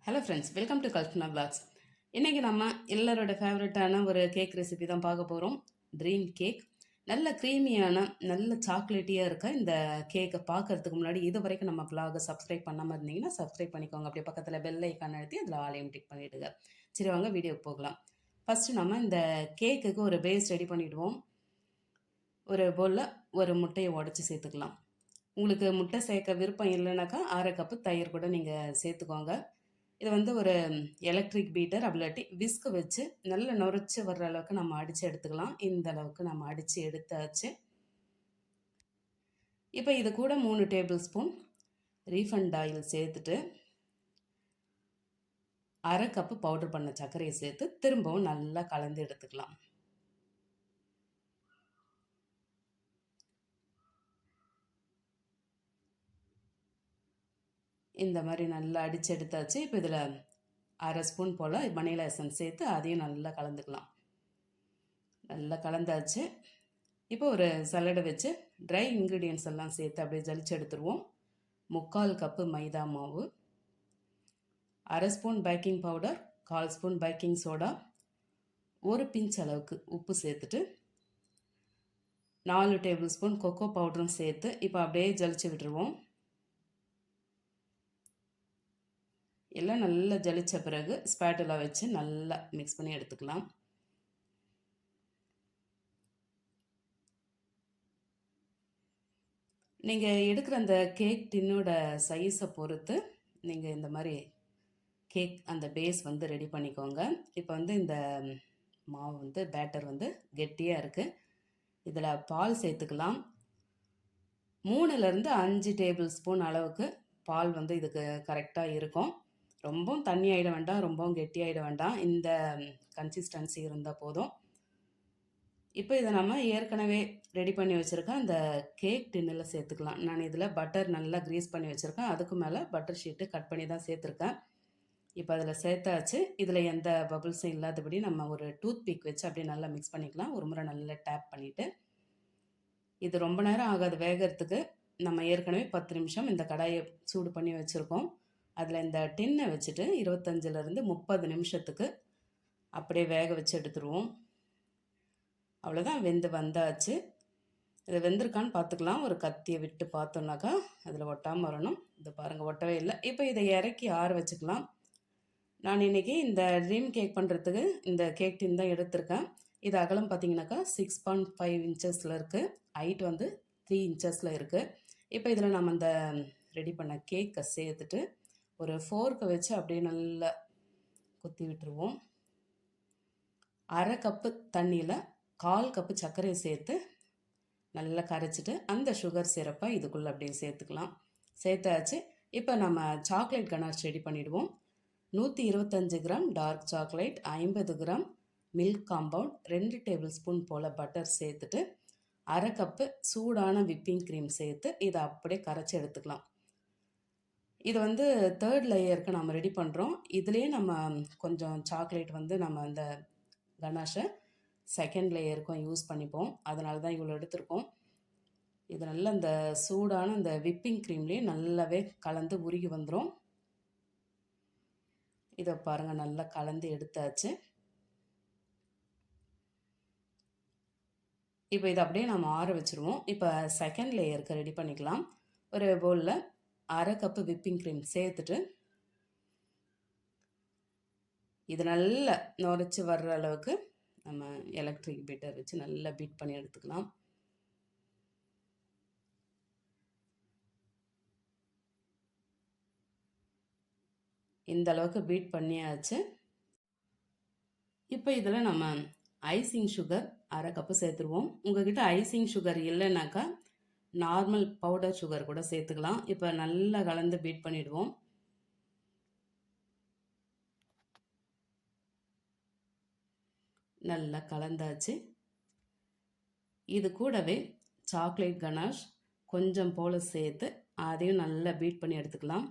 Hello friends, welcome to Kalpana vlogs. இன்றைக்கி நம்ம எல்லாரோட ஃபேவரட்டான ஒரு கேக் ரெசிபி தான் பார்க்க போகிறோம். Dream cake. நல்ல க்ரீமியான, நல்ல சாக்லேட்டியாக இருக்க இந்த கேக்கை பார்க்கறதுக்கு முன்னாடி இது வரைக்கும் நம்ம விளாகை சப்ஸ்கிரைப் பண்ணாமல் இருந்தீங்கன்னா சப்ஸ்கிரைப் பண்ணிக்கோங்க. அப்படியே பக்கத்தில் பெல் ஐக்கான் அழுத்தி அதில் ஆலையும் டிக் பண்ணிவிடுங்க. சரி, வாங்க வீடியோக்கு போகலாம். ஃபஸ்ட்டு நம்ம இந்த கேக்குக்கு ஒரு பேஸ் ரெடி பண்ணிவிடுவோம். ஒரு பவுலில் ஒரு முட்டையை உடச்சி சேர்த்துக்கலாம். உங்களுக்கு முட்டை சேர்க்க விருப்பம் இல்லைனாக்கா 1/2 கப்பு தயிர் கூட நீங்கள் சேர்த்துக்கோங்க. இது வந்து ஒரு எலக்ட்ரிக் பீட்டர் அப்படிலாட்டி விஸ்க் வச்சு நல்ல நுரைச்சி வர்ற அளவுக்கு நம்ம அடித்து எடுத்துக்கலாம். இந்த அளவுக்கு நம்ம அடித்து எடுத்தாச்சு. இப்போ இது கூட 3 டேபிள் ஸ்பூன் ரீஃபண்ட் ஆயில் சேர்த்துட்டு 1/2 கப்பு பவுடர் பண்ண சர்க்கரையை சேர்த்து திரும்பவும் நல்லா கலந்து எடுத்துக்கலாம். இந்த மாதிரி நல்லா அடித்து எடுத்தாச்சு. இப்போ இதில் 1/2 ஸ்பூன் போல் வனிலா எசன்ஸ் சேர்த்து அதையும் நல்லா கலந்துக்கலாம். நல்லா கலந்தாச்சு. இப்போ ஒரு சலடை வச்சு ட்ரை இன்க்ரீடியன்ட்ஸ் எல்லாம் சேர்த்து அப்படியே ஜலிச்சு எடுத்துருவோம். 3/4 கப்பு மைதா மாவு, 1/2 spoon baking powder, 1/4 spoon baking soda, ஒரு பிஞ்ச் அளவுக்கு உப்பு சேர்த்துட்டு 4 டேபிள் ஸ்பூன் கொக்கோ பவுடரும் சேர்த்து இப்போ அப்படியே ஜலிச்சு விட்டுருவோம். எல்லாம் நல்லா ஜலிச்ச பிறகு ஸ்பேட்டுலா வச்சு நல்லா மிக்ஸ் பண்ணி எடுத்துக்கலாம். நீங்கள் எடுக்கிற அந்த கேக் டின்னோட சைஸை பொறுத்து நீங்கள் இந்த மாதிரி கேக் அந்த பேஸ் வந்து ரெடி பண்ணிக்கோங்க. இப்போ வந்து இந்த மாவு வந்து பேட்டர் வந்து கெட்டியாக இருக்குது. இதில் பால் சேர்த்துக்கலாம். 3லேருந்து 5 டேபிள் ஸ்பூன் அளவுக்கு பால் வந்து இதுக்கு கரெக்டாக இருக்கும். ரொம்பவும் தண்ணி ஆகிட வேண்டாம், ரொம்பவும் கெட்டியாகிட வேண்டாம். இந்த கன்சிஸ்டன்சி இருந்தால் போதும். இப்போ இதை நம்ம ஏற்கனவே ரெடி பண்ணி வச்சுருக்கேன் அந்த கேக் டின்னில் சேர்த்துக்கலாம். நான் இதில் பட்டர் நல்லா க்ரீஸ் பண்ணி வச்சுருக்கேன். அதுக்கு மேலே பட்டர் ஷீட்டு கட் பண்ணி தான் சேர்த்துருக்கேன். இப்போ அதில் சேர்த்தாச்சு. இதில் எந்த பபுள்ஸும் இல்லாதபடி நம்ம ஒரு டூத் பிக் வச்சு அப்படியே நல்லா மிக்ஸ் பண்ணிக்கலாம். ஒரு முறை நல்லா டேப் பண்ணிவிட்டு, இது ரொம்ப நேரம் ஆகாது வேகிறதுக்கு. நம்ம ஏற்கனவே 10 நிமிஷம் இந்த கடாயை சூடு பண்ணி வச்சுருக்கோம். அதில் இந்த டின்னை வச்சுட்டு 25லேருந்து 30 நிமிஷத்துக்கு அப்படியே வேக வச்சு எடுத்துருவோம். அவ்வளோதான், வெந்து வந்தாச்சு. இது வெந்திருக்கான்னு பார்த்துக்கலாம். ஒரு கத்தியை விட்டு பார்த்தோம்னாக்கா அதில் ஒட்டாமல் வரணும். இது பாருங்கள், ஒட்டவே இல்லை. இப்போ இதை இறக்கி ஆற வச்சுக்கலாம். நான் இன்றைக்கி இந்த ட்ரீம் கேக் பண்ணுறதுக்கு இந்த கேக் டின் தான் எடுத்திருக்கேன். இது அகலம் பார்த்தீங்கன்னாக்கா 6.5 இன்ச்சஸில் இருக்குது. ஹைட் வந்து 3 இன்ச்சஸில் இருக்குது. இப்போ இதில் நம்ம இந்த ரெடி பண்ண கேக்கை சேர்த்துட்டு ஒரு ஃபோர்க்கை வச்சு அப்படியே நல்லா குத்தி விட்டுருவோம். 1/2 கப்பு தண்ணியில் 1/4 கப்பு சர்க்கரையை சேர்த்து நல்லா கரைச்சிட்டு அந்த சுகர் சிரப்பை இதுக்குள்ளே அப்படியே சேர்த்துக்கலாம். சேர்த்தாச்சு. இப்போ நம்ம சாக்லேட் கனாஷ் ரெடி பண்ணிவிடுவோம். 125 gram dark chocolate, 50 gram milk compound, 2 tablespoon போல் பட்டர் சேர்த்துட்டு 1/2 கப்பு சூடான விப்பிங் க்ரீம் சேர்த்து இதை அப்படியே கரைச்சி எடுத்துக்கலாம். இது வந்து 3rd லேயருக்கு நம்ம ரெடி பண்ணுறோம். இதுலேயே நம்ம கொஞ்சம் சாக்லேட் வந்து நம்ம அந்த கனாஷை 2nd லேயருக்கும் யூஸ் பண்ணிப்போம். அதனால தான் இவ்வளோ எடுத்திருக்கோம். இது நல்லா இந்த சூடான இந்த விப்பிங் க்ரீம்லேயே நல்லாவே கலந்து உருகி வந்துடும். இதை பாருங்கள், நல்லா கலந்து எடுத்தாச்சு. இப்போ இதை அப்படியே நம்ம ஆற வச்சுருவோம். இப்போ 2nd லேயருக்கு ரெடி பண்ணிக்கலாம். ஒரு பவுலில் 1/2 கப்பு விப்பிங் க்ரீம் சேர்த்துட்டு இது நல்லா நுரைச்சி வர்ற அளவுக்கு நம்ம எலக்ட்ரிக் பீட்டர் வச்சு நல்லா பீட் பண்ணி எடுத்துக்கலாம். இந்த அளவுக்கு பீட் பண்ணியாச்சு. இப்போ இதில் நம்ம ஐசிங் சுகர் 1/2 கப்பு சேர்த்துருவோம். உங்கள்கிட்ட ஐசிங் சுகர் இல்லைனாக்கா நார்மல் பவுடர் சுகர் கூட சேர்த்துக்கலாம். இப்போ நல்லா கலந்து பீட் பண்ணிவிடுவோம். நல்லா கலந்தாச்சு. இது கூடவே சாக்லேட் கனாஷ் கொஞ்சம் போல் சேர்த்து அதையும் நல்லா பீட் பண்ணி எடுத்துக்கலாம்.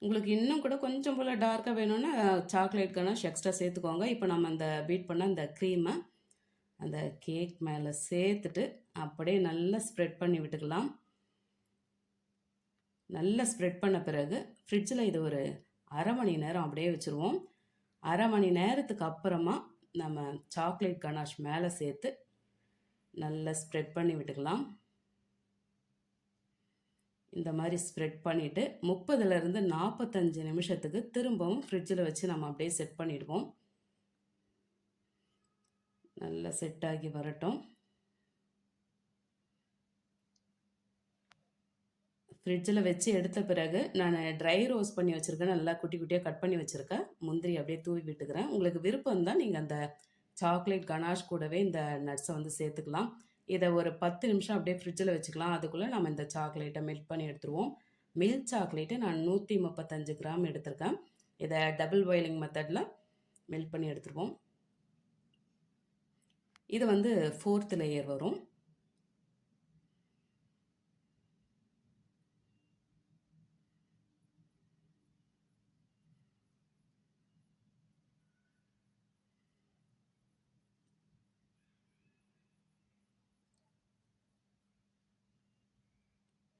உங்களுக்கு இன்னும் கூட கொஞ்சம் போல் டார்க்காக வேணும்னா சாக்லேட் கனாஷ் எக்ஸ்ட்ரா சேர்த்துக்கோங்க. இப்போ நம்ம அந்த பீட் பண்ண அந்த க்ரீமை அந்த கேக் மேலே சேர்த்துட்டு அப்படியே நல்லா ஸ்ப்ரெட் பண்ணி விட்டுக்கலாம். நல்லா ஸ்ப்ரெட் பண்ண பிறகு ஃப்ரிட்ஜில் இது ஒரு அரை மணி நேரம் அப்படியே வச்சுருவோம். அரை மணி நேரத்துக்கு அப்புறமா நம்ம சாக்லேட் கனாஷ் மேலே சேர்த்து நல்லா ஸ்ப்ரெட் பண்ணி விட்டுக்கலாம். இந்த மாதிரி ஸ்ப்ரெட் பண்ணிவிட்டு 30லேருந்து 45 நிமிஷத்துக்கு திரும்பவும் ஃப்ரிட்ஜில் வச்சு நம்ம அப்படியே செட் பண்ணிடுவோம். நல்லா செட் ஆகி வரட்டும். ஃப்ரிட்ஜில் வச்சு எடுத்த பிறகு நான் ட்ரை ரோஸ்ட் பண்ணி வச்சுருக்கேன். நல்லா குட்டி குட்டியாக கட் பண்ணி வச்சுருக்கேன். முந்திரி அப்படியே தூவி விட்டுக்கிறேன். உங்களுக்கு விருப்பம் இருந்தால் நீங்கள் அந்த சாக்லேட் கனாஷ் கூடவே இந்த நட்ஸை வந்து சேர்த்துக்கலாம். இதை ஒரு 10 நிமிஷம் அப்படியே ஃப்ரிட்ஜில் வச்சுக்கலாம். அதுக்குள்ளே நம்ம இந்த சாக்லேட்டை மெல்ட் பண்ணி எடுத்துருவோம். மில்க் சாக்லேட்டு நான் 135 கிராம் எடுத்திருக்கேன். இதை டபுள் பாயிலிங் மெத்தடில் மெல்ட் பண்ணி எடுத்துருவோம். இது வந்து 4th லேயர் வரும்.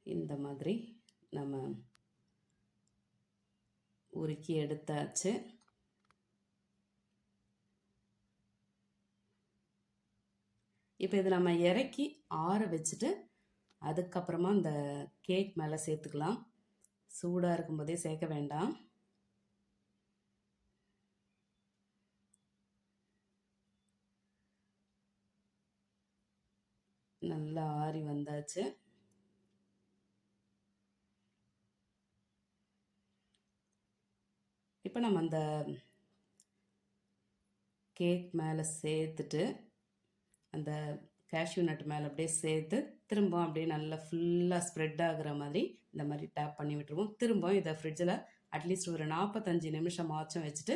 இந்த மாதிரி நம்ம உருக்கி எடுத்தாச்சு. இப்போ இது நம்ம இறக்கி ஆற வச்சுட்டு அதுக்கப்புறமா இந்த கேக் மேலே சேர்த்துக்கலாம். சூடாக இருக்கும்போதே சேர்க்க வேண்டாம். நல்லா ஆறி வந்தாச்சு. இப்போ நம்ம அந்த கேக் மேலே சேர்த்துட்டு அந்த கேஷ்யூ நட் மேலே அப்படியே சேர்த்து திரும்ப அப்படியே நல்லா ஃபுல்லாக ஸ்ப்ரெட் ஆகுற மாதிரி இந்த மாதிரி டேப் பண்ணி விட்டுருவோம். திரும்ப இதை ஃப்ரிட்ஜில் அட்லீஸ்ட் ஒரு 45 நிமிஷம் ஆச்சும் வச்சுட்டு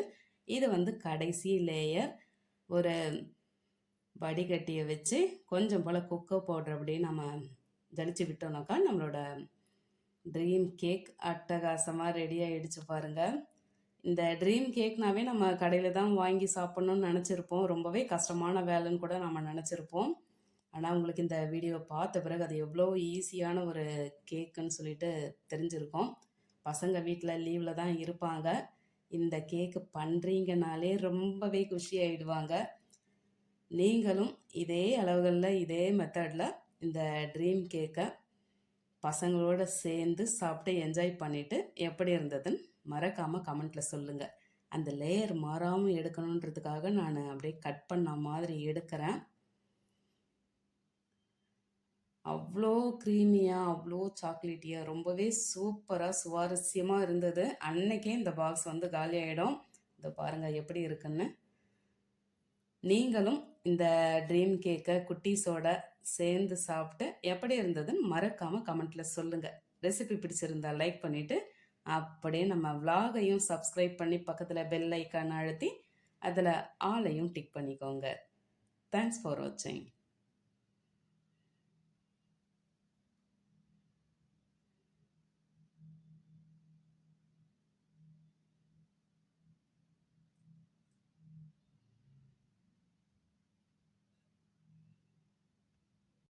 இதை வந்து கடைசி லேயர் ஒரு வடிகட்டியை வச்சு கொஞ்சம் போல் கொக்கோ பவுடர் அப்படியே நம்ம ஜலிச்சு விட்டோம்னாக்கா நம்மளோட ட்ரீம் கேக் அட்டகாசமாக ரெடி ஆகிடுச்சு பாருங்கள். இந்த ட்ரீம் கேக்னாவே நம்ம கடையில் தான் வாங்கி சாப்பிட்ணுன்னு நினச்சிருப்போம். ரொம்பவே கஷ்டமான வேலைன்னு கூட நம்ம நினச்சிருப்போம். ஆனால் உங்களுக்கு இந்த வீடியோ பார்த்த பிறகு அது எவ்வளோ ஈஸியான ஒரு கேக்குன்னு சொல்லிட்டு தெரிஞ்சிருக்கோம். பசங்க வீட்டில் லீவில் தான் இருப்பாங்க. இந்த கேக்கு பண்ணுறீங்கனாலே ரொம்பவே குஷி ஆகிடுவாங்க. நீங்களும் இதே அளவுகளில் இதே மெத்தடில் இந்த ட்ரீம் கேக்கை பசங்களோடு சேர்ந்து சாப்பிட்டு என்ஜாய் பண்ணிவிட்டு எப்படி இருந்ததுன்னு மறக்காமல் கமெண்ட்டில் சொல்லுங்கள். அந்த லேயர் மாறாமல் எடுக்கணுன்றதுக்காக நான் அப்படியே கட் பண்ண மாதிரி எடுக்கிறேன். அவ்வளோ க்ரீமியாக அவ்வளோ சாக்லேட்டியாக ரொம்பவே சூப்பராக சுவாரஸ்யமாக இருந்தது. அன்னைக்கே இந்த பாக்ஸ் வந்து காலி ஆகிடும். இதை பாருங்கள் எப்படி இருக்குன்னு. நீங்களும் இந்த ட்ரீம் கேக்கை குட்டீஸோட சேர்ந்து சாப்பிட்டு எப்படி இருந்ததுன்னு மறக்காமல் கமெண்ட்டில் சொல்லுங்கள். ரெசிபி பிடிச்சிருந்தா லைக் பண்ணிவிட்டு அப்படியே நம்ம விலாகையும் சப்ஸ்கிரைப் பண்ணி பக்கத்தில் பெல் ஐக்கான் அழுத்தி அதில் ஆலையும் டிக் பண்ணிக்கோங்க. தேங்க்ஸ் ஃபார் வாட்சிங்.